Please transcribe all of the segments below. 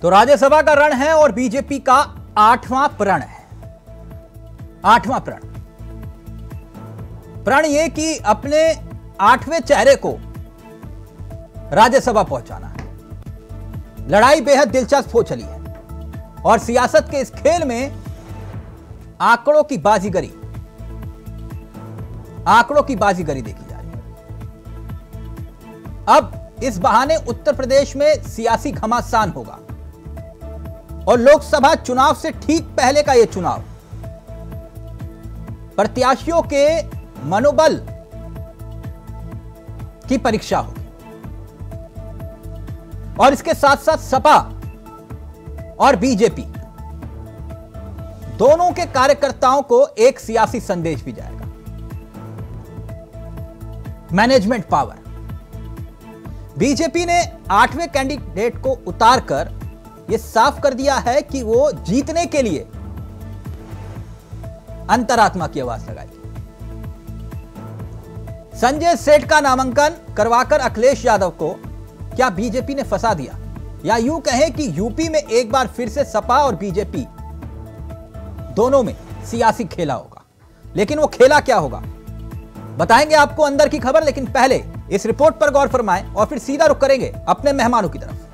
तो राज्यसभा का रण है और बीजेपी का 8वां प्रण है। 8वां प्रण यह कि अपने 8वें चेहरे को राज्यसभा पहुंचाना है। लड़ाई बेहद दिलचस्प हो चली है और सियासत के इस खेल में आंकड़ों की बाजीगरी देखी जा रही है। अब इस बहाने उत्तर प्रदेश में सियासी घमासान होगा और लोकसभा चुनाव से ठीक पहले का यह चुनाव प्रत्याशियों के मनोबल की परीक्षा होगी और इसके साथ साथ सपा और बीजेपी दोनों के कार्यकर्ताओं को एक सियासी संदेश भी जाएगा। Management power. बीजेपी ने 8वें कैंडिडेट को उतारकर यह साफ कर दिया है कि वो जीतने के लिए अंतरात्मा की आवाज लगाएगी। संजय सेठ का नामांकन करवाकर अखिलेश यादव को क्या बीजेपी ने फंसा दिया, या यूं कहें कि यूपी में एक बार फिर से सपा और बीजेपी दोनों में सियासी खेला होगा। लेकिन वो खेला क्या होगा बताएंगे आपको अंदर की खबर। लेकिन पहले इस रिपोर्ट पर गौर फरमाएं और फिर सीधा रुख करेंगे अपने मेहमानों की तरफ।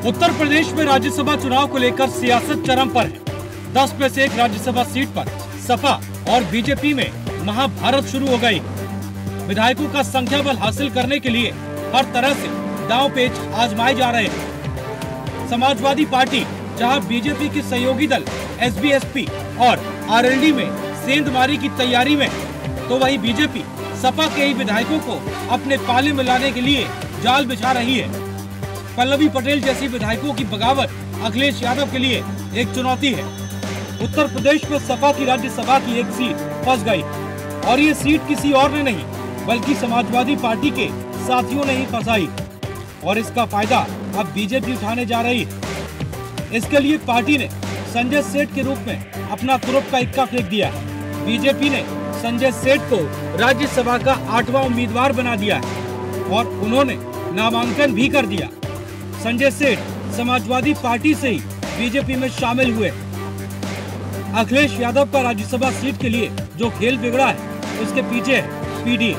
उत्तर प्रदेश में राज्यसभा चुनाव को लेकर सियासत चरम पर है। 10 में से 1 राज्यसभा सीट पर सपा और बीजेपी में महाभारत शुरू हो गई। विधायकों का संख्या बल हासिल करने के लिए हर तरह से दांव पेच आजमाए जा रहे हैं। समाजवादी पार्टी जहां बीजेपी की सहयोगी दल एसबीएसपी और आरएलडी में सेंधमारी की तैयारी में, तो वहीं बीजेपी सपा के ही विधायकों को अपने पाले में लाने के लिए जाल बिछा रही है। पल्लवी पटेल जैसी विधायकों की बगावत अखिलेश यादव के लिए एक चुनौती है। उत्तर प्रदेश में सपा की राज्यसभा की एक सीट फंस गई और ये सीट किसी और ने नहीं बल्कि समाजवादी पार्टी के साथियों ने ही फंसाई और इसका फायदा अब बीजेपी उठाने जा रही है। इसके लिए पार्टी ने संजय सेठ के रूप में अपना तुरुप का इक्का फेंक दिया है। बीजेपी ने संजय सेठ को राज्यसभा का 8वां उम्मीदवार बना दिया है और उन्होंने नामांकन भी कर दिया। संजय सेठ समाजवादी पार्टी से ही बीजेपी में शामिल हुए। अखिलेश यादव का राज्यसभा सीट के लिए जो खेल बिगड़ा है उसके पीछे है पीडीए।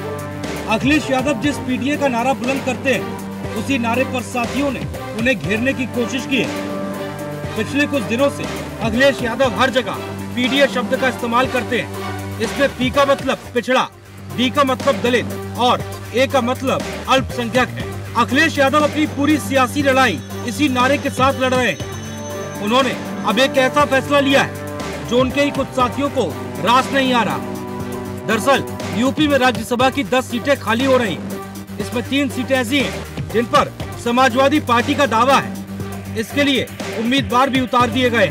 अखिलेश यादव जिस पीडीए का नारा बुलंद करते हैं उसी नारे पर साथियों ने उन्हें घेरने की कोशिश की है। पिछले कुछ दिनों से अखिलेश यादव हर जगह पीडीए शब्द का इस्तेमाल करते हैं। इसमें पी का मतलब पिछड़ा, डी का मतलब दलित और ए का मतलब अल्पसंख्यक है। अखिलेश यादव अपनी पूरी सियासी लड़ाई इसी नारे के साथ लड़ रहे हैं। उन्होंने अब एक ऐसा फैसला लिया है जो उनके ही कुछ साथियों को रास नहीं आ रहा। दरअसल यूपी में राज्यसभा की 10 सीटें खाली हो रही। इसमें 3 सीटें ऐसी हैं जिन पर समाजवादी पार्टी का दावा है। इसके लिए उम्मीदवार भी उतार दिए गए।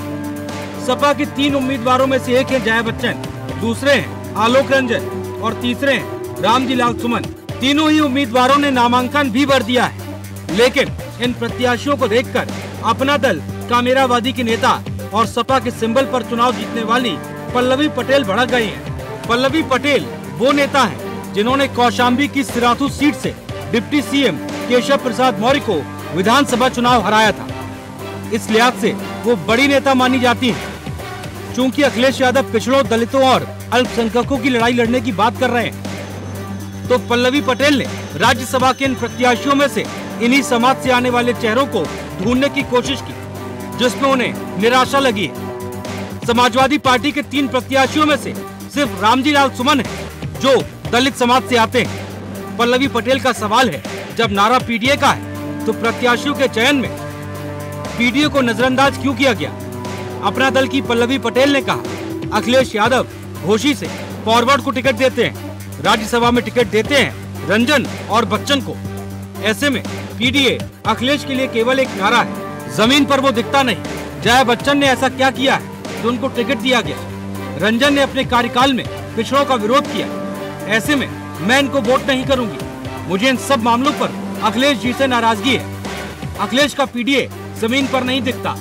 सपा के 3 उम्मीदवारों में से एक है जया बच्चन, दूसरे हैं आलोक रंजन और तीसरे हैं रामजी लाल सुमन। तीनों ही उम्मीदवारों ने नामांकन भी भर दिया है। लेकिन इन प्रत्याशियों को देखकर अपना दल कामेरावादी के नेता और सपा के सिंबल पर चुनाव जीतने वाली पल्लवी पटेल भड़क गई हैं। पल्लवी पटेल वो नेता हैं जिन्होंने कौशाम्बी की सिराथू सीट से डिप्टी सीएम केशव प्रसाद मौर्य को विधानसभा चुनाव हराया था। इस लिहाज से वो बड़ी नेता मानी जाती हैं। चूंकि अखिलेश यादव पिछड़ों, दलितों और अल्पसंख्यकों की लड़ाई लड़ने की बात कर रहे हैं, तो पल्लवी पटेल ने राज्यसभा के इन प्रत्याशियों में से इन्हीं समाज से आने वाले चेहरों को ढूंढने की कोशिश की, जिसमें उन्हें निराशा लगी है। समाजवादी पार्टी के 3 प्रत्याशियों में से सिर्फ रामजी लाल सुमन है जो दलित समाज से आते हैं। पल्लवी पटेल का सवाल है, जब नारा पीडीए का है तो प्रत्याशियों के चयन में पीडीए को नजरअंदाज क्यों किया गया? अपना दल की पल्लवी पटेल ने कहा, अखिलेश यादव घोषी से फॉरवर्ड को टिकट देते हैं, राज्यसभा में टिकट देते हैं रंजन और बच्चन को। ऐसे में पीडीए अखिलेश के लिए केवल एक नारा है, जमीन पर वो दिखता नहीं। जया बच्चन ने ऐसा क्या किया है तो उनको टिकट दिया गया? रंजन ने अपने कार्यकाल में पिछड़ों का विरोध किया। ऐसे में मैं इनको वोट नहीं करूंगी। मुझे इन सब मामलों पर अखिलेश जी से नाराजगी है। अखिलेश का पीडीए जमीन पर नहीं दिखता।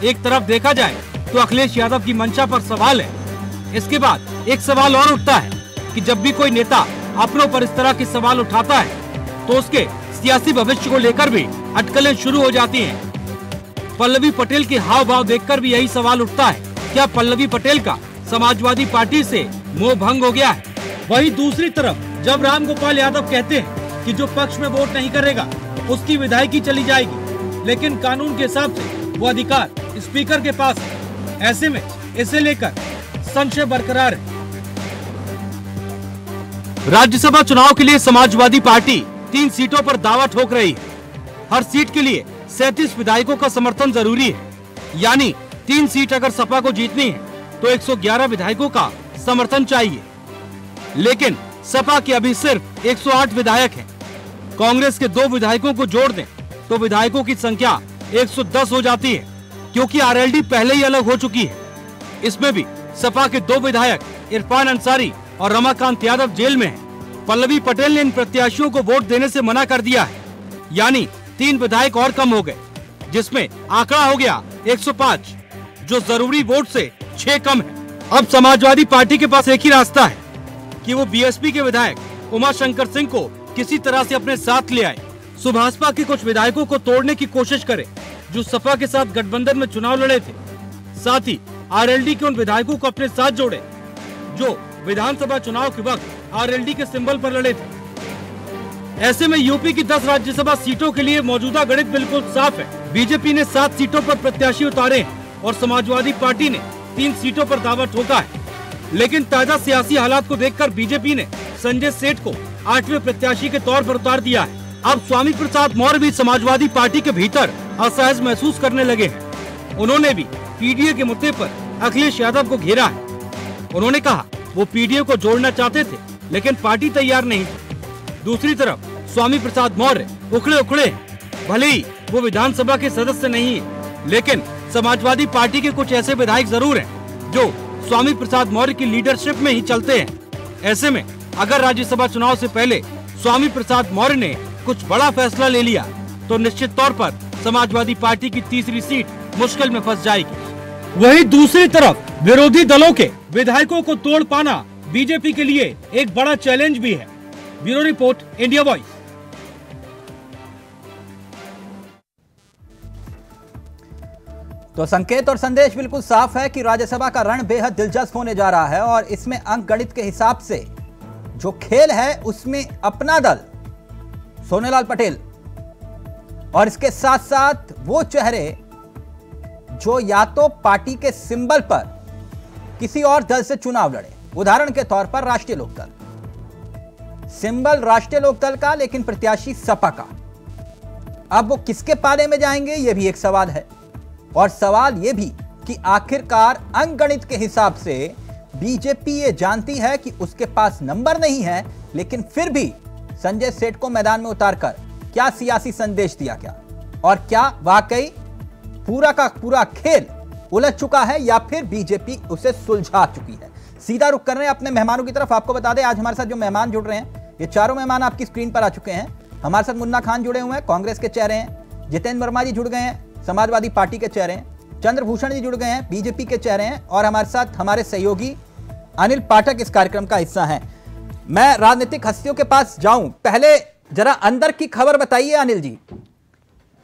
एक तरफ देखा जाए तो अखिलेश यादव की मंशा पर सवाल है। इसके बाद एक सवाल और उठता है कि जब भी कोई नेता अपनों पर इस तरह के सवाल उठाता है तो उसके सियासी भविष्य को लेकर भी अटकलें शुरू हो जाती हैं। पल्लवी पटेल के हाव भाव देखकर भी यही सवाल उठता है, क्या पल्लवी पटेल का समाजवादी पार्टी से मोह भंग हो गया है? वहीं दूसरी तरफ जब रामगोपाल यादव कहते हैं कि जो पक्ष में वोट नहीं करेगा उसकी विधायकी चली जाएगी, लेकिन कानून के हिसाब से वो अधिकार स्पीकर के पास है। ऐसे में इसे लेकर संशय बरकरार है। राज्यसभा चुनाव के लिए समाजवादी पार्टी 3 सीटों पर दावा ठोक रही है। हर सीट के लिए 37 विधायकों का समर्थन जरूरी है, यानी 3 सीट अगर सपा को जीतनी है तो 111 विधायकों का समर्थन चाहिए। लेकिन सपा के अभी सिर्फ 108 विधायक हैं। कांग्रेस के 2 विधायकों को जोड़ दें तो विधायकों की संख्या 110 हो जाती है, क्योंकि आरएलडी पहले ही अलग हो चुकी है। इसमें भी सपा के 2 विधायक इरफान अंसारी और रमाकांत यादव जेल में हैं। पल्लवी पटेल ने इन प्रत्याशियों को वोट देने से मना कर दिया है, यानी 3 विधायक और कम हो गए, जिसमें आंकड़ा हो गया 105, जो जरूरी वोट से 6 कम है। अब समाजवादी पार्टी के पास एक ही रास्ता है कि वो बीएसपी के विधायक उमाशंकर सिंह को किसी तरह से अपने साथ ले आए, सुभाषपा के कुछ विधायकों को तोड़ने की कोशिश करे जो सपा के साथ गठबंधन में चुनाव लड़े थे, साथ ही आरएलडी के उन विधायकों को अपने साथ जोड़े जो विधानसभा चुनाव के वक्त आरएलडी के सिंबल पर लड़े थे। ऐसे में यूपी की 10 राज्यसभा सीटों के लिए मौजूदा गणित बिल्कुल साफ है। बीजेपी ने 7 सीटों पर प्रत्याशी उतारे हैं और समाजवादी पार्टी ने 3 सीटों पर दावा ठोका है। लेकिन ताजा सियासी हालात को देखकर बीजेपी ने संजय सेठ को 8वें प्रत्याशी के तौर पर उतार दिया है। अब स्वामी प्रसाद मौर्य भी समाजवादी पार्टी के भीतर असहज महसूस करने लगे हैं। उन्होंने भी पीडीए के मुद्दे पर अखिलेश यादव को घेरा है। उन्होंने कहा वो पीडीए को जोड़ना चाहते थे, लेकिन पार्टी तैयार नहीं थी। दूसरी तरफ स्वामी प्रसाद मौर्य उखड़े हैं। भले ही वो विधानसभा के सदस्य नहीं है, लेकिन समाजवादी पार्टी के कुछ ऐसे विधायक जरूर हैं जो स्वामी प्रसाद मौर्य की लीडरशिप में ही चलते हैं। ऐसे में अगर राज्यसभा चुनाव से पहले स्वामी प्रसाद मौर्य ने कुछ बड़ा फैसला ले लिया तो निश्चित तौर पर समाजवादी पार्टी की तीसरी सीट मुश्किल में फंस जाएगी। वहीं दूसरी तरफ विरोधी दलों के विधायकों को तोड़ पाना बीजेपी के लिए एक बड़ा चैलेंज भी है। Bureau report, India voice. तो संकेत और संदेश बिल्कुल साफ है कि राज्यसभा का रण बेहद दिलचस्प होने जा रहा है और इसमें अंक गणित के हिसाब से जो खेल है उसमें अपना दल सोनेलाल पटेल और इसके साथ साथ वो चेहरे जो या तो पार्टी के सिंबल पर किसी और दल से चुनाव लड़े, उदाहरण के तौर पर राष्ट्रीय लोकदल, सिंबल राष्ट्रीय लोकदल का लेकिन प्रत्याशी सपा का। अब वो किसके पाले में जाएंगे यह भी एक सवाल है, और सवाल यह भी कि आखिरकार अंकगणित के हिसाब से बीजेपी ये जानती है कि उसके पास नंबर नहीं है, लेकिन फिर भी संजय सेठ को मैदान में उतारकर क्या सियासी संदेश दिया क्या, और क्या वाकई पूरा का पूरा खेल उलझ चुका है या फिर बीजेपी उसे सुलझा चुकी है। सीधा रुख कर रहे हैं अपने मेहमानों की तरफ। आपको बता दें आज हमारे साथ जो मेहमान जुड़ रहे हैं ये चारों मेहमान आपकी स्क्रीन पर आ चुके हैं। हमारे साथ मुन्ना खान जुड़े हुए हैं, कांग्रेस के चेहरे हैं। जितेंद्र वर्मा जी जुड़ गए हैं, समाजवादी पार्टी के चेहरे हैं। चंद्रभूषण जी जुड़ गए हैं, बीजेपी के चेहरे हैं। और हमारे साथ हमारे सहयोगी अनिल पाठक इस कार्यक्रम का हिस्सा है। मैं राजनीतिक हस्तियों के पास जाऊं, पहले जरा अंदर की खबर बताइए अनिल जी।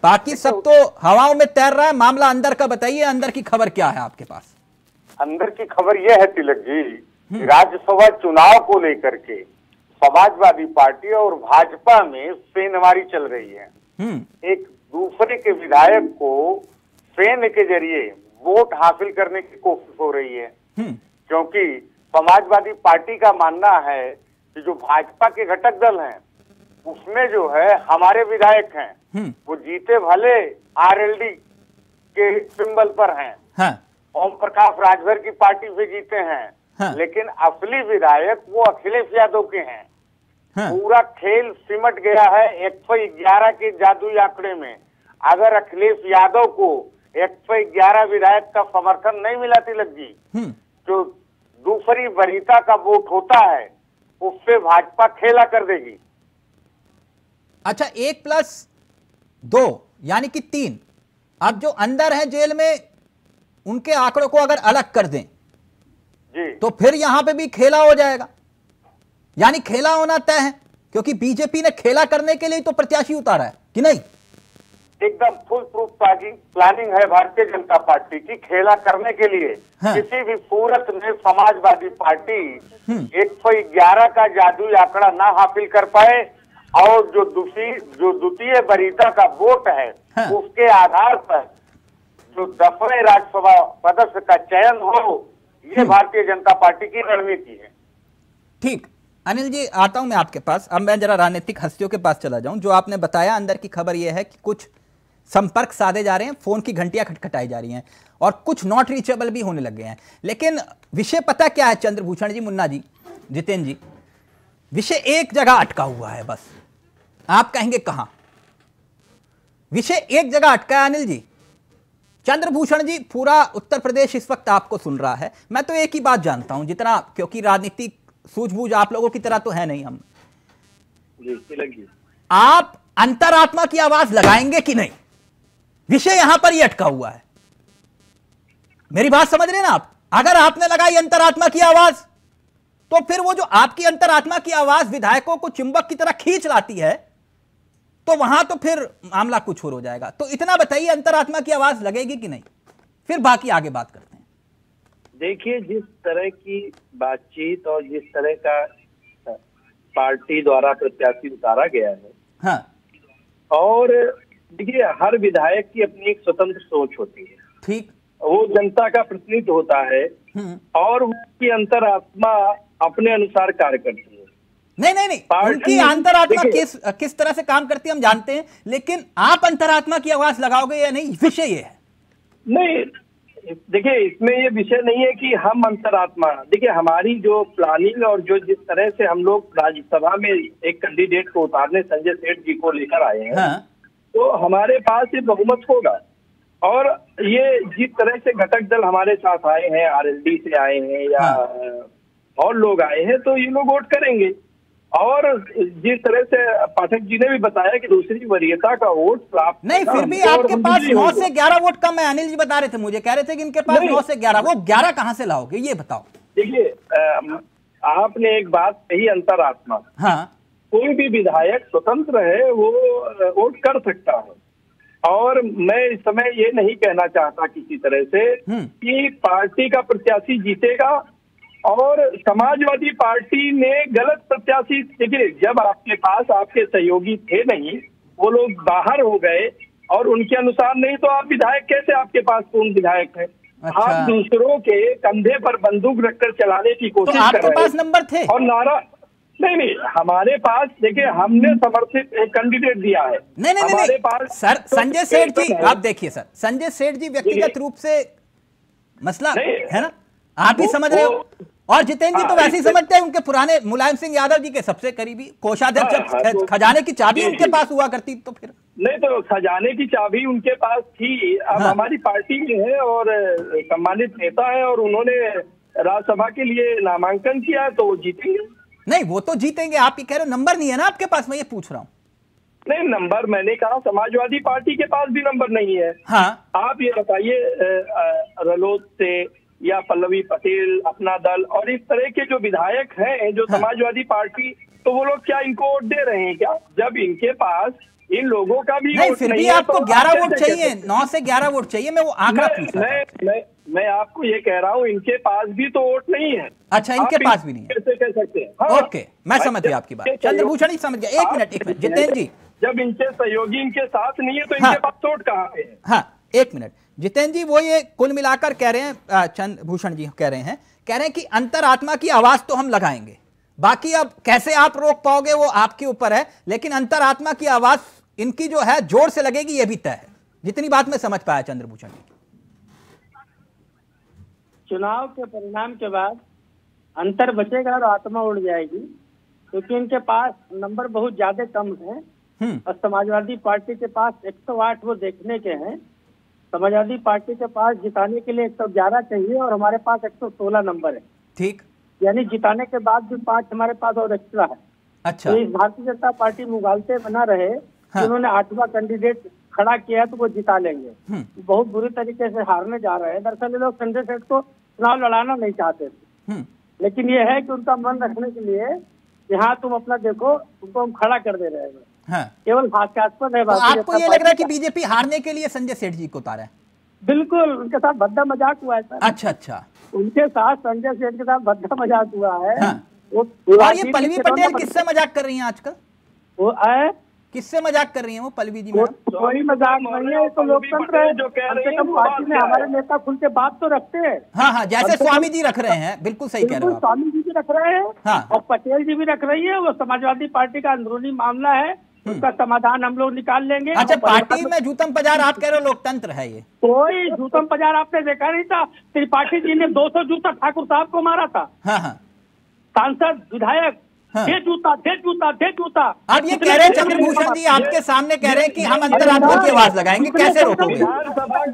बाकी सब तो हवाओं में तैर रहा है, मामला अंदर का बताइए, अंदर की खबर क्या है आपके पास? अंदर की खबर यह है तिलक जी, राज्यसभा चुनाव को लेकर के समाजवादी पार्टी और भाजपा में सेंधमारी चल रही है। एक दूसरे के विधायक को सेंध के जरिए वोट हासिल करने की कोशिश हो रही है, क्योंकि समाजवादी पार्टी का मानना है कि जो भाजपा के घटक दल हैं उसमें जो है हमारे विधायक हैं वो जीते भले आरएलडी के सिंबल पर हैं। हाँ। ओम प्रकाश राजभर की पार्टी से जीते हैं। हाँ। लेकिन असली विधायक वो अखिलेश यादव के हैं। हाँ। पूरा खेल सिमट गया है 111 के जादुई आंकड़े में। अगर अखिलेश यादव को 111 विधायक का समर्थन नहीं मिला तिलक जी, जो दूसरी वरीयता का वोट होता है उससे भाजपा खेला कर देगी। अच्छा, 1+2 यानी कि 3। अब जो अंदर है जेल में उनके आंकड़ों को अगर अलग कर दें जी, तो फिर यहां पे भी खेला हो जाएगा। यानी खेला होना तय है, क्योंकि बीजेपी ने खेला करने के लिए तो प्रत्याशी उतारा है कि नहीं? एकदम फुल प्रूफ प्लानिंग है भारतीय जनता पार्टी की खेला करने के लिए। हाँ। किसी भी सूरत में समाजवादी पार्टी 111 का जादुई आंकड़ा ना हासिल कर पाए और जो द्वितीय वरीयता का वोट है, हाँ। उसके आधार पर जो 10वें राज्यसभा सदस्य का चयन हो, ये भारतीय जनता पार्टी की रणनीति है। ठीक, अनिल जी आता हूं मैं आपके पास। अब मैं जरा राजनीतिक हस्तियों के पास चला जाऊं। जो आपने बताया, अंदर की खबर यह है कि कुछ संपर्क साधे जा रहे हैं, फोन की घंटियां खटखटाई जा रही हैं और कुछ नॉट रीचेबल भी होने लगे हैं। लेकिन विषय पता क्या है चंद्रभूषण जी, मुन्ना जी, जितेंद्र जी, विषय एक जगह अटका हुआ है बस। आप कहेंगे कहां? विषय एक जगह अटका है अनिल जी। चंद्रभूषण जी, पूरा उत्तर प्रदेश इस वक्त आपको सुन रहा है। मैं तो एक ही बात जानता हूं, जितना, क्योंकि राजनीतिक सूझबूझ आप लोगों की तरह तो है नहीं हम, आप अंतरात्मा की आवाज लगाएंगे कि नहीं? विषय यहां पर ही अटका हुआ है। मेरी बात समझ रहे हैं ना आप? अगर आपने लगाई अंतरात्मा की आवाज, तो फिर वो जो आपकी अंतरात्मा की आवाज विधायकों को चुंबक की तरह खींच लाती है, तो वहां तो फिर मामला कुछ और हो जाएगा। तो इतना बताइए, अंतरात्मा की आवाज लगेगी कि नहीं? फिर बाकी आगे बात करते हैं। देखिए, जिस तरह की बातचीत और जिस तरह का पार्टी द्वारा प्रत्याशी उतारा गया है, हाँ, और देखिए हर विधायक की अपनी एक स्वतंत्र सोच होती है। ठीक, वो जनता का प्रतिनिधित्व होता है और उसकी अंतरात्मा अपने अनुसार कार्य करती है। नहीं, उनकी अंतरात्मा किस तरह से काम करती है हम जानते हैं, लेकिन आप अंतरात्मा की आवाज लगाओगे या नहीं, विषय ये है। नहीं, देखिए इसमें ये विषय नहीं है कि हम अंतरात्मा, देखिए हमारी जो प्लानिंग और जो जिस तरह से हम लोग राज्यसभा में एक कैंडिडेट को उतारने संजय सेठ जी को लेकर आए हैं, हाँ। तो हमारे पास ये बहुमत होगा। और ये जिस तरह से घटक दल हमारे साथ आए हैं, आरएलडी से आए हैं या हाँ। और लोग आए हैं, तो ये लोग वोट करेंगे। और जिस तरह से पाठक जी ने भी बताया कि दूसरी वरीयता का वोट प्राप्त नहीं, फिर भी आपके पास 9 से 11 वोट कम है। अनिल जी बता रहे थे, मुझे कह रहे थे कि इनके पास 9 से 11, वो 11 कहां से लाओगे ये बताओ। देखिए आपने एक बात कही, अंतरात्मा, हाँ, कोई भी विधायक स्वतंत्र है, वो वोट कर सकता है। और मैं इस समय ये नहीं कहना चाहता किसी तरह से कि पार्टी का प्रत्याशी जीतेगा और समाजवादी पार्टी ने गलत प्रत्याशी, देखिए जब आपके पास आपके सहयोगी थे नहीं, वो लोग बाहर हो गए और उनके अनुसार नहीं, तो आप विधायक कैसे आपके पास पूर्ण विधायक है? अच्छा। आप दूसरों के कंधे पर बंदूक रखकर चलाने की कोशिश कर रहे हैं। आपके पास नंबर थे और नारा नहीं, हमारे पास देखिए हमने समर्थित एक कैंडिडेट दिया है। नहीं, हमारे पास सर संजय सेठ जी, आप देखिए सर, संजय सेठ जी व्यक्तिगत रूप से मसला है ना, आप ही समझ रहे हो। और जितेंद्र जी तो वैसे ही समझते हैं, उनके पुराने मुलायम सिंह यादव जी के सबसे करीबी कोषाध्यक्ष, खजाने की चाबी उनके पास हुआ करती, तो फिर नहीं, तो खजाने की चाबी उनके पास थी। अब हमारी पार्टी में है और सम्मानित नेता है और उन्होंने राज्यसभा के लिए नामांकन किया, तो वो जीतेंगे। नहीं, वो तो जीतेंगे, आप ही कह रहे हो नंबर नहीं है ना आपके पास, मैं ये पूछ रहा हूँ। नहीं, नंबर मैंने कहा समाजवादी पार्टी के पास भी नंबर नहीं है। हाँ, आप ये बताइए, रलोद से या पल्लवी पटेल, अपना दल और इस तरह के जो विधायक हैं जो समाजवादी पार्टी, तो वो लोग क्या इनको वोट दे रहे हैं क्या? जब इनके पास इन लोगों का भी नहीं, फिर भी आपको 11 वोट चाहिए, 9 से 11 वोट चाहिए। मैं वो आंकड़ा पूछ रहा था। मैं आपको ये कह रहा हूँ, इनके पास भी तो वोट नहीं है। अच्छा, इनके पास भी नहीं है, कैसे कह सकते हैं? हाँ, ओके, मैं समझ गया आपकी बात। चंद्रभूषण ही समझ गया। एक मिनट जितेंद्र जी, जब इनके सहयोगी इनके साथ नहीं है, तो इनके पास वोट कहाँ पे है? हाँ, एक मिनट जितेंद्र जी, वो ये कुल मिलाकर कह रहे हैं, चंद्रभूषण जी कह रहे हैं कि अंतरात्मा की आवाज तो हम लगाएंगे, बाकी अब कैसे आप रोक पाओगे वो आपके ऊपर है, लेकिन अंतरात्मा की आवाज इनकी जो है जोर से लगेगी, ये भी तय है। जितनी बात मैं समझ पाया चंद्रभूषण जी, चुनाव के परिणाम के बाद अंतर बचेगा और आत्मा उड़ जाएगी, क्योंकि इनके पास नंबर बहुत ज्यादा कम है और समाजवादी पार्टी के पास 108 वो देखने के हैं। समाजवादी पार्टी के पास जिताने के लिए 111 चाहिए और हमारे पास 116 नंबर है। ठीक, यानी जिताने के बाद भी 5 हमारे पास और एक्स्ट्रा है। अच्छा, तो इस भारतीय जनता पार्टी मुगालते बना रहे, हाँ। उन्होंने 8वां कैंडिडेट खड़ा किया तो वो जिता लेंगे। बहुत बुरी तरीके से हारने जा रहे हैं। दरअसल ये लोग संजय सेठ को चुनाव लड़ाना नहीं चाहते थे, लेकिन ये है कि उनका मन रखने के लिए कि हाँ तुम अपना देखो, तुमको हम खड़ा कर दे रहे हैं। हाँ। केवल हास्यास्पद है। तो आपको ये लग रहा है कि बीजेपी हारने के लिए संजय सेठ जी को उतारा है? बिल्कुल, उनके साथ भद्दा मजाक हुआ है सर। अच्छा अच्छा, उनके साथ संजय सेठ के साथ भद्दा मजाक हुआ है। हाँ। और ये पल्लवी पटेल किससे मजाक कर रही हैं आजकल? वो है किससे मजाक कर रही हैं वो पल्लवी जी? कोई मजाक नहीं है, तो लोकतंत्र है। जो कह कम रही से है कम वो पार्टी बात में क्या हमारे है? नेता खुल के बात तो रखते हैं। हाँ हाँ, जैसे स्वामी जी रख रहे हैं, बिल्कुल सही कह रहे हो आप। स्वामी जी भी रख रहे हैं। हाँ। और पटेल जी भी रख रही है। वो समाजवादी पार्टी का अंदरूनी मामला है, उसका समाधान हम लोग निकाल लेंगे। अच्छा, पार्टी में जूतम पजार आप कह रहे हो लोकतंत्र है ये? कोई जूतम पजार आपने देखा नहीं था? त्रिपाठी जी ने 200 जूता ठाकुर साहब को मारा था। हाँ हाँ, सांसद विधायक हाँ। दे जूता दे जूता दे जूता। अब ये कह रहे हैं चंद्रभूषण जी आपके सामने कह रहे हैं कि हम अंतरात्मा की आवाज लगाएंगे, कैसे रोकोगे?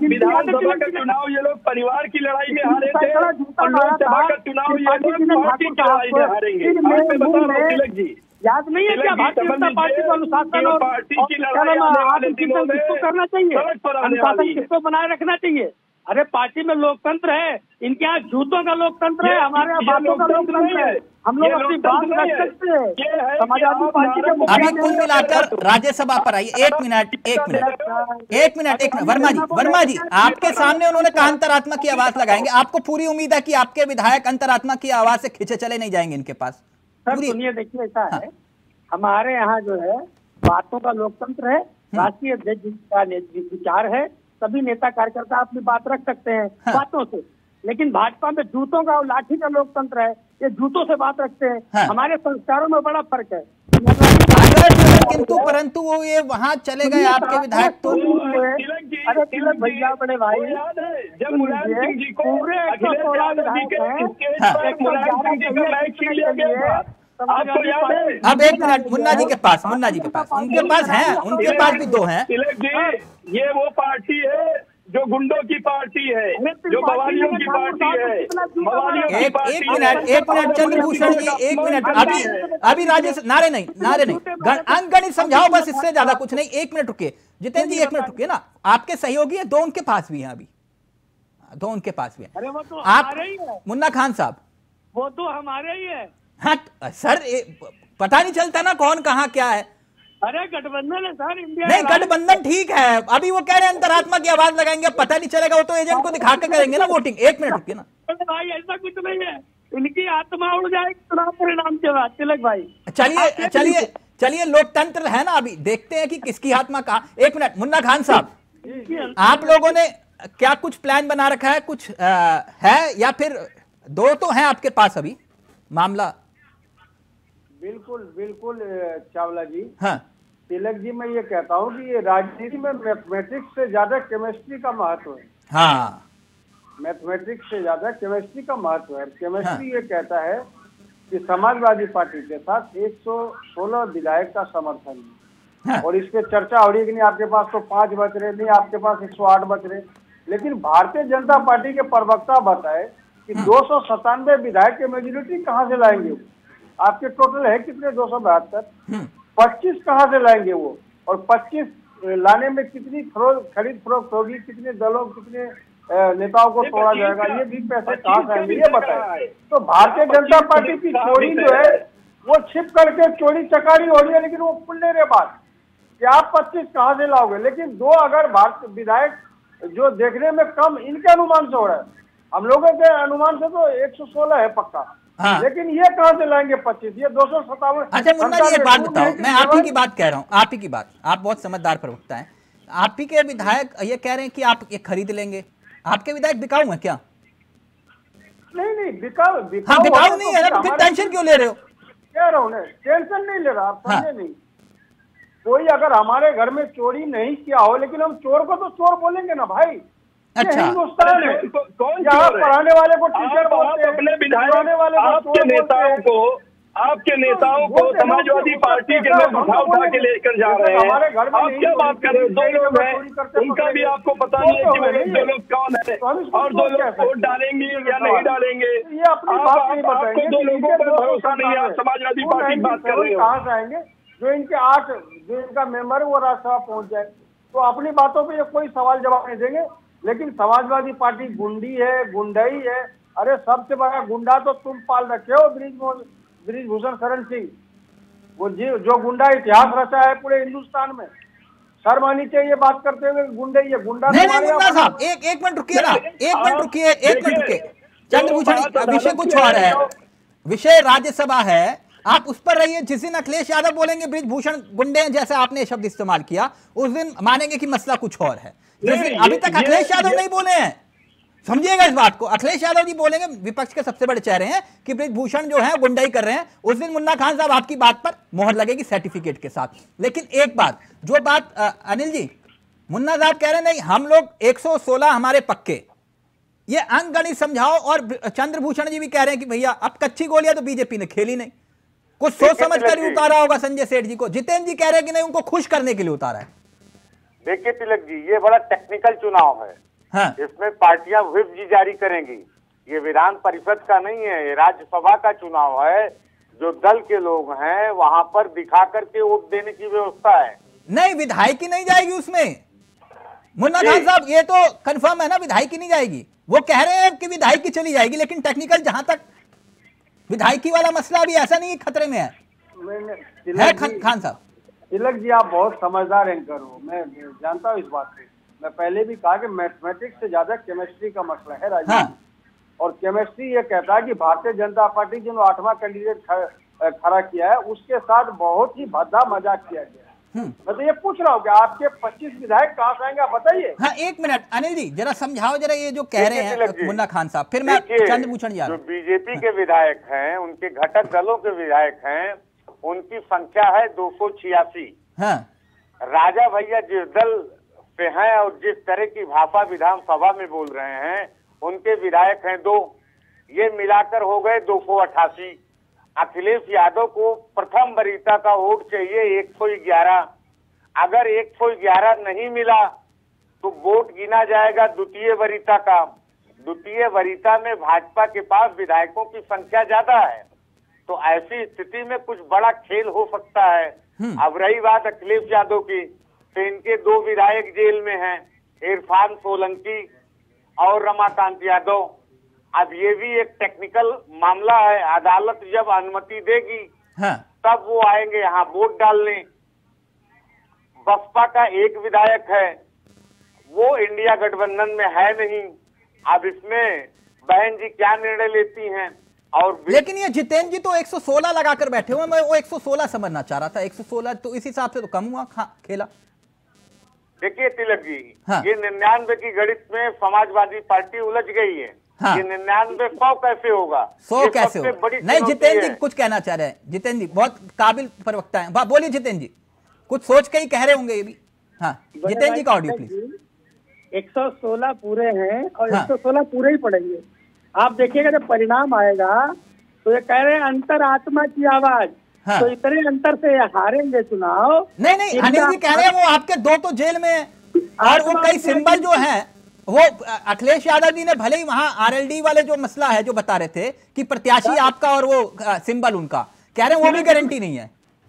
विधानसभा का चुनाव ये लोग परिवार की लड़ाई में हारे थे, और लोकसभा का चुनाव ये लोग पार्टी की लड़ाई में हारेंगे। आप बता रहे हो तिलक जी, याद नहीं है क्या भारतीय जनता पार्टी को अनुशासन और पार्टी की लड़ाई आने वाले दिनों में किसको करना चाहिए? सड़क पर आने अनुशासन वाली है। किसको बनाए रखना चाहिए? अरे पार्टी में लोकतंत्र है, इनके यहाँ जूतों का लोकतंत्र है, हमारे यहाँ बातों का लोकतंत्र है। हम लोग अपनी बात रख सकते हैं। समाजवादी पार्टी के अभी कुल मिलाकर राज्यसभा पर आइए। एक मिनट वर्मा जी आपके सामने उन्होंने कहा अंतरात्मा की आवाज लगाएंगे। आपको पूरी उम्मीद है कि आपके विधायक अंतरात्मा की आवाज से खींचे चले नहीं जाएंगे इनके पास? सर सुनिए, देखिए ऐसा है, हमारे यहाँ जो है बातों का लोकतंत्र है, राष्ट्रीय अध्यक्ष का विचार है, सभी नेता कार्यकर्ता अपनी बात रख सकते हैं बातों से। लेकिन भाजपा में जूतों का और लाठी का लोकतंत्र है, ये जूतों से बात रखते हैं। हमारे संस्कारों में बड़ा फर्क है। किंतु परंतु वो ये वहाँ चले गए आपके विधायक तो। अरे तिलक भैया बड़े भाई, जब मुलायम सिंह जी को पूरे 116 विधायक हैं, आपको याद है? अब एक मिनट, मुन्ना जी के पास उनके पास हैं, उनके पास भी दो हैं। तिलक जी, ये वो पार्टी है जो गुंडों की पार्टी है, जो बवालियों की पार्टी है। एक मिनट चंद्रभूषण जी, एक मिनट। अभी राजेश नारे नहीं अंकगणित समझाओ बस, इससे ज्यादा कुछ नहीं। एक मिनट रुकिए जितेंद्र जी, एक मिनट रुकिए ना। आपके सहयोगी है, दो उनके पास भी हैं, अभी दो उनके पास भी है। आप मुन्ना खान साहब, वो तो हमारे ही है। हाँ सर, पता नहीं चलता ना कौन कहाँ क्या है। अरे गठबंधन है सर, इंडिया नहीं गठबंधन ठीक है, अभी वो कह रहे हैं अंतरात्मा की आवाज लगाएंगे, पता नहीं चलेगा, वो तो एजेंट को दिखा के करेंगे ना वोटिंग। एक मिनट रुकिए ना भाई, ऐसा कुछ नहीं है, इनकी आत्मा उड़ जाएगी चुनाव परिणाम के बाद। तिलक भाई चलिए लोकतंत्र है ना, अभी देखते हैं कि किसकी आत्मा कहाँ। एक मिनट मुन्ना खान साहब, आप लोगों ने क्या कुछ प्लान बना रखा है? कुछ है या फिर दो तो हैं आपके पास अभी मामला? बिल्कुल चावला जी। हाँ तिलक जी, मैं ये कहता हूँ कि ये राजनीति में मैथमेटिक्स से ज्यादा केमिस्ट्री का महत्व है। हाँ, मैथमेटिक्स से ज्यादा केमिस्ट्री का महत्व है। केमिस्ट्री ये कहता है कि समाजवादी पार्टी के साथ 116 विधायक का समर्थन है। हाँ। और इस पे चर्चा हो रही है कि नहीं आपके पास तो 5 बच रहे, नहीं आपके पास 108 बच रहे। लेकिन भारतीय जनता पार्टी के प्रवक्ता बताए कि 297 विधायक की मेजोरिटी कहाँ से लाएंगे? आपके टोटल है कितने? 272। 25 कहाँ से लाएंगे वो? और 25 लाने में कितनी खरीद फरोख्त होगी, कितने दलों, कितने नेताओं को तोड़ा जाएगा, ये भी पैसे कहाँ से आएंगे ये बताए। तो भारतीय जनता पार्टी की चोरी जो है वो छिप करके चोरी चकारी हो रही है, लेकिन वो खुल नहीं रहे बात कि आप 25 कहाँ से लाओगे। लेकिन दो अगर भारत विधायक जो देखने में कम इनके अनुमान से हो रहा है, हम लोगों के अनुमान से तो 116 है पक्का। हाँ। लेकिन ये कहाँ से लाएंगे 25? ये 257। अच्छा मुन्ना जी एक बात बताओ, मैं आप ही की बात कह रहा हूँ, आप ही की बात, आप बहुत समझदार प्रवक्ता हैं। आप ही के विधायक ये कह रहे हैं कि आप ये खरीद लेंगे, आपके विधायक बिकाऊ है क्या? नहीं बिकाऊ हाँ, बिकाऊ नहीं है ना, तो फिर टेंशन क्यों ले रहे हो? कह रहा हूँ टेंशन नहीं ले रहा, आप समझे नहीं। कोई अगर हमारे घर में चोरी नहीं किया हो, लेकिन हम चोर को तो चोर बोलेंगे ना भाई। अच्छा, हिंदुस्तान है, कौन यहाँ पढ़ाने वाले को टीचर बोलते हैं, अपने विधायक वाले आपके नेताओं को समाजवादी पार्टी के लोग उठा के लेकर जा रहे हैं। आप क्या बात कर रहे हो? 2 लोग हैं, उनका भी आपको पता नहीं है कि वो 2 लोग कौन है और 2 लोग वोट डालेंगे या नहीं डालेंगे। ये अपनी बात नहीं बताएंगे। आपको 2 लोगों पर भरोसा नहीं है, आप समाजवादी पार्टी की बात कर रहे हो। कहाँ से आएंगे? जो इनके 8 जो इनका मेंबर है वो राज्यसभा पहुंच जाए, तो अपनी बातों पे ये कोई सवाल जवाब नहीं देंगे। लेकिन समाजवादी पार्टी गुंडी है, गुंडाई है। अरे सबसे बड़ा गुंडा तो तुम पाल रखे हो ब्रिजमोहन बृजभूषण शरण सिंह, वो जो गुंडा इतिहास रचा है पूरे हिंदुस्तान में, शर्म आनी चाहिए बात करते हुए गुंडे, ये गुंडा। नहीं मुन्ना साहब, एक मिनट रुकिए ना, एक मिनट रुकिए। चंद्रभूषण, विषय कुछ और है, विषय राज्यसभा है, आप उस पर रहिए। जिस दिन अखिलेश यादव बोलेंगे बृजभूषण गुंडे जैसे आपने शब्द इस्तेमाल किया, उस दिन मानेंगे कि मसला कुछ और है। जिस दिन अभी तक अखिलेश यादव नहीं बोले हैं, समझिएगा इस बात को, अखिलेश यादव जी बोलेंगे, विपक्ष के सबसे बड़े चेहरे हैं, कि बृजभूषण जो है गुंडाई कर रहे हैं, उस दिन मुन्ना खान साहब आपकी बात पर मोहर लगेगी सर्टिफिकेट के साथ। लेकिन एक बात, जो बात अनिल जी, मुन्ना साहब कह रहे हैं नहीं हम लोग 116 हमारे पक्के, ये अंक गणित समझाओ। और चंद्रभूषण जी भी कह रहे हैं कि भैया अब कच्ची गोलियां तो बीजेपी ने खेली नहीं, कुछ सोच समझ कर ही उतारा होगा संजय सेठ जी को। जितेंद्र जी कह रहे हैं कि नहीं उनको खुश करने के लिए उतारा है। देखिए तिलक जी, ये बड़ा टेक्निकल चुनाव है। हाँ। इसमें पार्टियां व्हिप जी जारी करेंगी। ये विधान परिषद का नहीं है, ये राज्यसभा का चुनाव है। जो दल के लोग हैं वहां पर दिखा करके वोट देने की व्यवस्था है। नहीं, विधायकी नहीं जाएगी उसमें मुन्ना खान साहब, ये तो कंफर्म है ना, विधायकी नहीं जाएगी। वो कह रहे हैं कि विधायकी चली जाएगी, लेकिन टेक्निकल जहां तक विधायकी वाला मसला भी ऐसा नहीं खतरे में है खान साहब। तिलक जी आप बहुत समझदार एंकर हो, मैं जानता हूँ इस बात को। मैं पहले भी कहा कि मैथमेटिक्स से ज्यादा केमिस्ट्री का मसला है राजीव। हाँ। और केमिस्ट्री ये कहता है कि भारतीय जनता पार्टी जो 8वां कैंडिडेट खड़ा किया है उसके साथ बहुत ही भद्दा मजाक किया गया। मैं तो ये पूछ रहा हूँ कि आपके 25 विधायक कहाँ से आएंगे आप बताइए। हाँ एक मिनट अनिल जी, जरा समझाओ जरा ये जो कह रहे हैं मुन्ना खान साहब, फिर मैं चंद्रभूषण जी। जो बीजेपी के विधायक हैं, उनके घटक दलों के विधायक हैं, उनकी संख्या है 286। हाँ। राजा भैया जिस दल से हैं और जिस तरह की भाषा विधानसभा में बोल रहे हैं, उनके विधायक हैं 2, ये मिलाकर हो गए 288। अखिलेश यादव को प्रथम वरीयता का वोट चाहिए 111। अगर 111 नहीं मिला तो वोट गिना जाएगा द्वितीय वरीयता का। द्वितीय वरीयता में भाजपा के पास विधायकों की संख्या ज्यादा है, तो ऐसी स्थिति में कुछ बड़ा खेल हो सकता है। अब रही बात अखिलेश यादव की, तो इनके 2 विधायक जेल में हैं, इरफान सोलंकी और रमाकांत यादव। अब ये भी एक टेक्निकल मामला है, अदालत जब अनुमति देगी हाँ। तब वो आएंगे यहाँ वोट डालने। बसपा का एक विधायक है, वो इंडिया गठबंधन में है नहीं। अब इसमें बहन जी क्या निर्णय लेती हैं। और लेकिन ये जितेंद्र जी तो 116 लगाकर बैठे हुए, मैं वो 116 समझना चाह रहा था। 116 तो इस हिसाब से तो कम हुआ खेला। देखिए तिलक जी, हाँ। ये 99 की गणित में समाजवादी पार्टी उलझ गई है। हाँ। ये 99 100 कैसे होगा? 100 कैसे होगा? नहीं जितेंद्र जी कुछ कहना चाह रहे हैं। जितेंद्र जी बहुत काबिल प्रवक्ता हैं, बोलिए जितेंद्र जी, कुछ सोच के ही कह रहे होंगे ये भी। हाँ जितेंद्र जी का ऑडियो प्लीज। 116 पूरे हैं और हाँ। 116 पूरे ही पड़ेंगे। आप देखिएगा जब परिणाम आएगा तो ये कह रहे हैं अंतरात्मा की आवाज। हाँ। तो इतने अंतर से हारेंगे चुनाव। नहीं अनिल जी कह रहे हैं वो आपके 2 तो जेल में है, और वो कई सिंबल जो है वो अखिलेश यादव जी ने भले ही वहां आरएलडी वाले जो मसला है जो बता रहे थे कि प्रत्याशी आपका और वो सिंबल उनका, कह रहे हैं वो भी गारंटी नहीं है।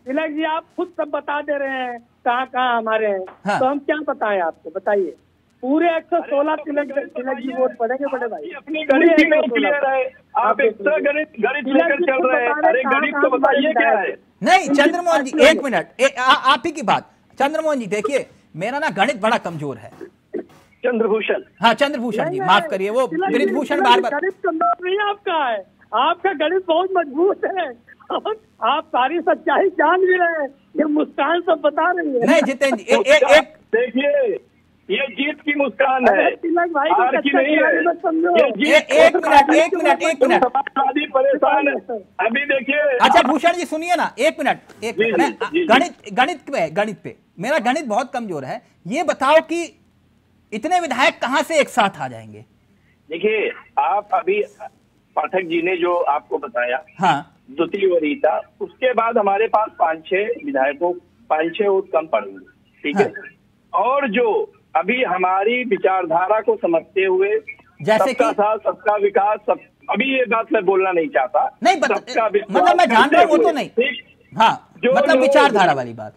तिलक जी आप खुद सब बता दे रहे हैं कहाँ हमारे हैं। हाँ। तो हम क्या बताएं आपको, बताइए। पूरे 116 तिलक जी वोट पड़ेंगे बड़े भाई। अपनी गणित क्लियर है, आप एक्स्ट्रा गणित लेकर चल रहे हैं। अरे गणित तो बताइए क्या है। नहीं चंद्रमोहन जी एक मिनट, आप ही की बात। चंद्रमोहन जी देखिए मेरा ना गणित बड़ा कमजोर है। चंद्रभूषण, हाँ चंद्रभूषण जी माफ करिए, वो बृजभूषण बार-बार। गणित कमजोर नहीं आपका है, आपका गणित बहुत मजबूत है। आप सारी सच्चाई जान भी रहे हैं, ये मुस्कान सब बता रही है। नहीं जितेंद्र जी एक देखिए, ये जीत की मुस्कान है, तिलक भाई हार की नहीं है। एक मिनट समाजवादी परेशान है अभी। देखिए अच्छा भूषण जी सुनिए ना, एक मिनट। गणित पे मेरा गणित बहुत कमजोर है। ये बताओ कि इतने विधायक कहां से एक साथ आ जाएंगे? देखिए आप अभी पाठक जी ने जो आपको बताया, हाँ द्वितीय वरीयता, उसके बाद हमारे पास 5-6 विधायकों 5-6 वोट कम पड़ेंगे, ठीक है। और जो अभी हमारी विचारधारा को समझते हुए, जैसे सबका साथ सबका विकास, सब, अभी ये बात मैं बोलना नहीं चाहता। नहीं मतलब मैं जान रहा हूँ वो तो नहीं। हाँ मतलब विचारधारा वाली बात।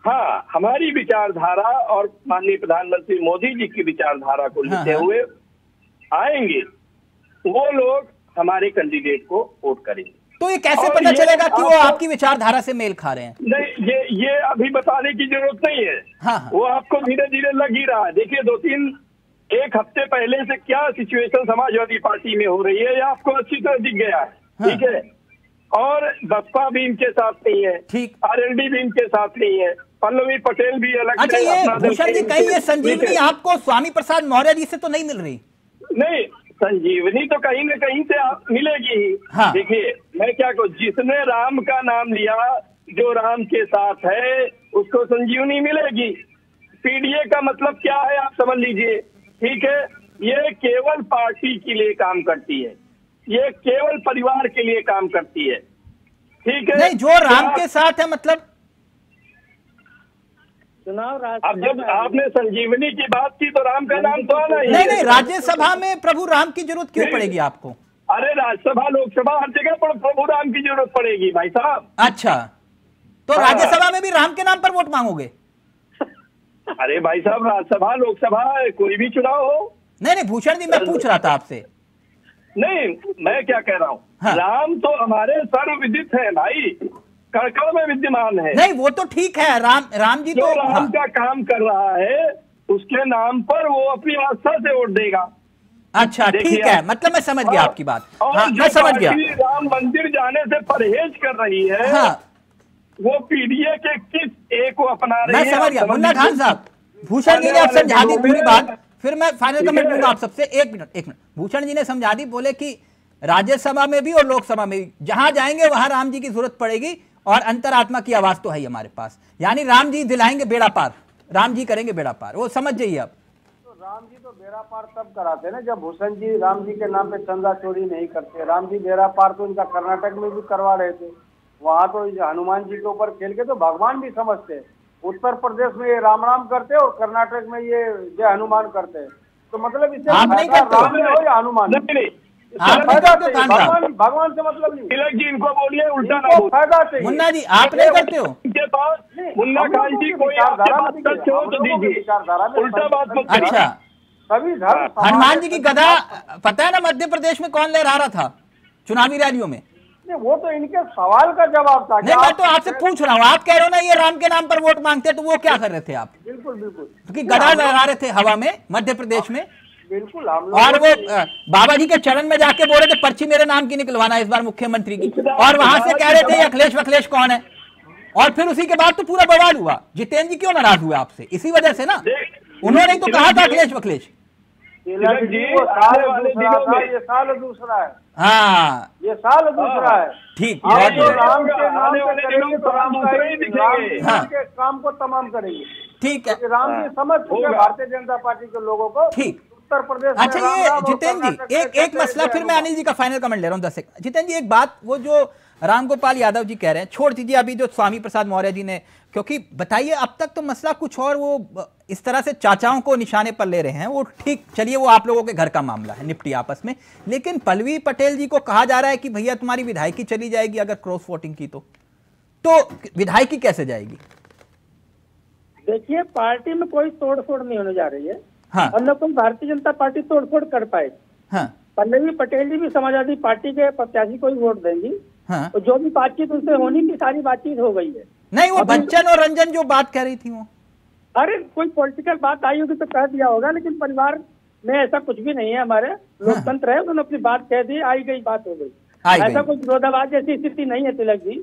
हाँ हमारी विचारधारा और माननीय प्रधानमंत्री मोदी जी की विचारधारा को लेते हुए आएंगे, वो लोग हमारे कैंडिडेट को वोट करेंगे। तो ये कैसे पता चलेगा कि वो आपकी विचारधारा से मेल खा रहे हैं? नहीं, ये अभी बताने की जरूरत नहीं है। हाँ। वो आपको धीरे धीरे लग ही रहा है। देखिए, एक हफ्ते पहले से क्या सिचुएशन समाजवादी पार्टी में हो रही है, ये आपको अच्छी तरह दिख गया है। हाँ। ठीक है, और बसपा भी इनके साथ नहीं है, ठीक, आरएलडी भी इनके साथ नहीं है, पल्लवी पटेल भी अलग। अच्छा, ये भूषण जी कहीं ये संजीवनी आपको स्वामी प्रसाद मौर्य जी से तो नहीं मिल रही? नहीं, संजीवनी तो कहीं न कहीं से मिलेगी ही। हाँ। देखिए, मैं क्या कहूँ, जिसने राम का नाम लिया, जो राम के साथ है, उसको संजीवनी मिलेगी। पीडीए का मतलब क्या है आप समझ लीजिए। ठीक है, ये केवल पार्टी के लिए काम करती है, ये केवल परिवार के लिए काम करती है। ठीक है, नहीं, जो राम के साथ है मतलब चुनाव अब जब आपने संजीवनी की बात की तो राम का नाम तो आना ही। नहीं, राज्यसभा में प्रभु राम की जरूरत क्यों पड़ेगी आपको? अरे राज्यसभा लोकसभा हर जगह पर प्रभु राम की जरूरत पड़ेगी भाई साहब। अच्छा, तो राज्यसभा में भी राम के नाम पर वोट मांगोगे? अरे भाई साहब, राज्यसभा लोकसभा कोई भी चुनाव हो। नहीं, भूषण जी मैं पूछ रहा था आपसे। नहीं, मैं क्या कह रहा हूँ, हाँ। राम तो हमारे सर्वविदित है भाई, कण में विद्यमान है। नहीं, वो तो ठीक है, राम जी तो राम हाँ। का काम कर रहा है, उसके नाम पर वो अपनी आस्था से वोट देगा। अच्छा, ठीक है, मतलब मैं समझ गया आपकी बात। हाँ, मैं समझ गया। राम मंदिर जाने से परहेज कर रही है, हाँ, वो पीडीए के किस एक को अपना रही है? मैं समझ गया। मुन्ना खान साहब, भूषण जी ने अब समझा दी पूरी बात, फिर मैं फाइनल कमेंट दूंगा आप सबसे। एक मिनट। भूषण जी ने समझा दी, बोले कि राज्यसभा में भी और लोकसभा में भी जहां जाएंगे वहां राम जी की जरूरत पड़ेगी, और अंतरात्मा की आवाज तो है ही हमारे पास, यानी राम जी दिलाएंगे बेड़ा पार, राम जी करेंगे बेड़ा पार, वो समझ जाइए अब। तो राम जी तो बेड़ा पार तब कराते ना जब भूषण जी राम जी के नाम पे चंदा चोरी नहीं करते। राम जी बेड़ा पार तो इनका कर्नाटक में भी करवा रहे थे, वहां तो हनुमान जी के ऊपर खेल के तो भगवान भी समझते। उत्तर प्रदेश में ये राम राम करते और कर्नाटक में ये जय हनुमान करते। तो मतलब इससे आप नहीं करते राम हो या हनुमान, भगवान से मतलब नहीं। तिलक जी इनको बोलिए उल्टा ना बोल। फायदा चाहिए। मुन्ना जी आप नहीं करते हो? इनके पास मुन्ना खान जी कोई आपके पास तथ्य हो तो दीजिए, उल्टा बात मत करिए। अच्छा, सभी धर्म हनुमान जी की गदा पता है ना मध्य प्रदेश में कौन लहरा रहा था चुनावी रैलियों में? नहीं, वो तो इनके सवाल का जवाब था। नहीं, मैं तो आपसे पूछ रहा हूँ, आप कह रहे हो ना ये राम के नाम पर वोट मांगते, तो वो क्या कर रहे थे आप? बिल्कुल बिल्कुल, क्योंकि गदा लहरा रहे थे हवा में मध्य प्रदेश में, बिल्कुल। हम और वो बाबा जी के चरण में जाके बोल रहे थे पर्ची मेरे नाम की निकलवाना इस बार मुख्यमंत्री की, और वहां से कह रहे थे अखिलेश वखिलेश कौन है, और फिर उसी के बाद तो पूरा बवाल हुआ। जितेंद्र जी क्यों नाराज हुए आपसे? इसी वजह से ना, उन्होंने ही तो कहा था अखिलेश वखिलेश। वो साल दूसरा था, ये साल दूसरा है। हाँ, ये साल दूसरा है। ठीक, आप बहुत जो बढ़िया। राम के नाम पे करेंगे तो राम का दूसरे ही दिखेंगे। राम के काम को तमाम करेंगे। ठीक है, क्योंकि राम जी समझ चुके भारतीय जनता पार्टी के लोगों को। ठीक। उत्तर प्रदेश में अच्छा, राम ये राम और जितेंद्र कर्नाटक जी में एक मसला, फिर मैं अनिल जी का फाइनल कमेंट ले रहा हूँ 10 सेकंड। जितेंद्र जी एक बात, वो जो रामगोपाल यादव जी कह रहे हैं, छोड़ दीजिए अभी जो स्वामी प्रसाद मौर्य जी ने, क्योंकि बताइए अब तक तो मसला कुछ और, वो इस तरह से चाचाओं को निशाने पर ले रहे हैं, वो ठीक, चलिए वो आप लोगों के घर का मामला है, निपटी आपस में। लेकिन पल्लवी पटेल जी को कहा जा रहा है कि भैया तुम्हारी विधायकी चली जाएगी अगर क्रॉस वोटिंग की तो विधायकी कैसे जाएगी? देखिए, पार्टी में कोई तोड़ फोड़ नहीं होने जा रही है। हाँ, और न कोई भारतीय जनता पार्टी तोड़ फोड़ कर पाए। हाँ, पल्लवी पटेल जी भी समाजवादी पार्टी के प्रत्याशी को ही वोट देंगी। हाँ। तो जो भी बातचीत उनसे होनी थी सारी बातचीत हो गई है। नहीं, वो बच्चन और रंजन जो बात कह रही थी वो, अरे कोई पॉलिटिकल बात आई होगी तो कह दिया होगा, लेकिन परिवार में ऐसा कुछ भी नहीं है। हमारे लोकतंत्र है, उन्होंने अपनी बात कह दी, आई गई बात हो गई। ऐसा कोई विरोधाभास जैसी स्थिति नहीं है तिलक जी।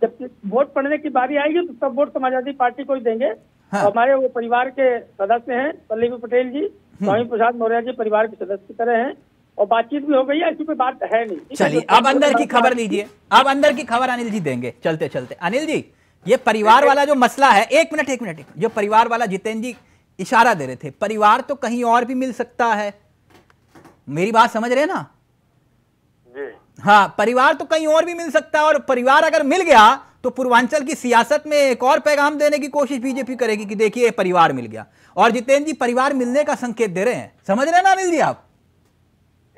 जब वोट पड़ने की बारी आएगी तो सब वोट समाजवादी पार्टी को ही देंगे। हाँ। हमारे वो परिवार के सदस्य हैं, पल्लवी पटेल जी, स्वामी प्रसाद मौर्य जी परिवार के सदस्य की तरह हैं, और बातचीत भी हो गई है, ऐसी कोई बात है नहीं। चलिए अब अंदर की खबर लीजिए, अब अंदर की खबर अनिल जी देंगे चलते चलते। अनिल जी, ये परिवार वाला जो मसला है, एक मिनट, जो परिवार वाला जितेंद्र जी इशारा दे रहे थे, परिवार तो कहीं और भी मिल सकता है, मेरी बात समझ रहे हैं ना? जी हाँ, परिवार तो कहीं और भी मिल सकता है, और परिवार अगर मिल गया तो पूर्वांचल की सियासत में एक और पैगाम देने की कोशिश बीजेपी करेगी कि देखिए परिवार मिल गया। और जितेंद्र जी परिवार मिलने का संकेत दे रहे हैं, समझ रहे हैं ना अनिल जी आप?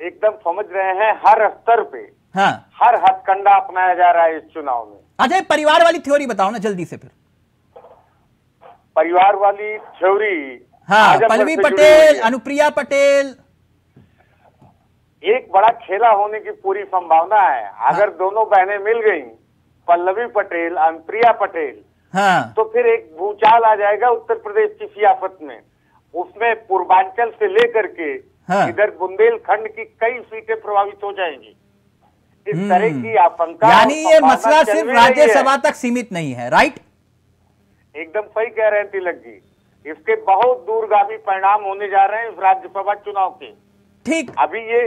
एकदम समझ रहे हैं। हर स्तर पे, हाँ, हर हथकंडा अपनाया जा रहा है इस चुनाव में। अच्छा, परिवार वाली थ्योरी बताओ ना जल्दी से फिर। परिवार वाली थ्योरी, हाँ, पल्लवी पटेल, अनुप्रिया पटेल, एक बड़ा खेला होने की पूरी संभावना है। अगर दोनों बहनें मिल गई, पल्लवी पटेल, अनुप्रिया पटेल, हाँ। तो फिर एक भूचाल आ जाएगा उत्तर प्रदेश की सियासत में। उसमें पूर्वांचल से लेकर के हाँ। इधर बुंदेलखंड की कई सीटें प्रभावित हो जाएंगी। इस तरह की आशंका, यानी ये मसला सिर्फ राज्यसभा तक सीमित नहीं है, राइट? एकदम सही कह रहे हैं तिलक जी। इसके बहुत दूरगामी परिणाम होने जा रहे हैं इस राज्यसभा चुनाव के। ठीक। अभी ये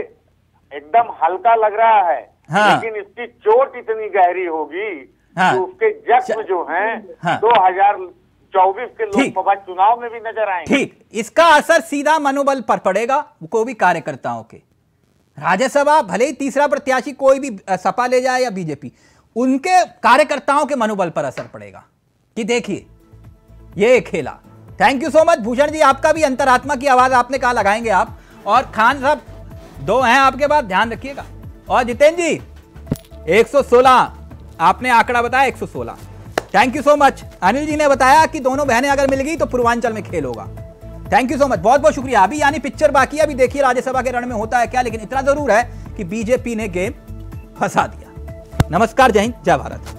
एकदम हल्का लग रहा है, हाँ। लेकिन इसकी चोट इतनी गहरी होगी हाँ। कि उसके जख्म जो हैं हाँ। 2024 के लोकसभा चुनाव में भी नजर आएंगे। ठीक, इसका असर सीधा मनोबल पर पड़ेगा, को भी कार्यकर्ताओं के। राज्यसभा भले ही तीसरा प्रत्याशी कोई भी सपा ले जाए या बीजेपी, उनके कार्यकर्ताओं के मनोबल पर असर पड़ेगा कि देखिए ये खेला। Thank you so much Bhushan ji, आपका भी अंतरात्मा की आवाज आपने कहा लगाएंगे आप। और खान साहब 2 हैं आपके पास, ध्यान रखिएगा। और जितेंद्र जी 116 आपने आंकड़ा बताया, 116। Thank you so much. Anil ji ने बताया कि दोनों बहनें अगर मिल गई तो पूर्वांचल में खेल होगा। थैंक यू सो मच, बहुत बहुत शुक्रिया। अभी यानी पिक्चर बाकी है, अभी देखिए राज्यसभा के रण में होता है क्या। लेकिन इतना जरूर है कि बीजेपी ने गेम फंसा दिया। नमस्कार, जय हिंद, जय भारत।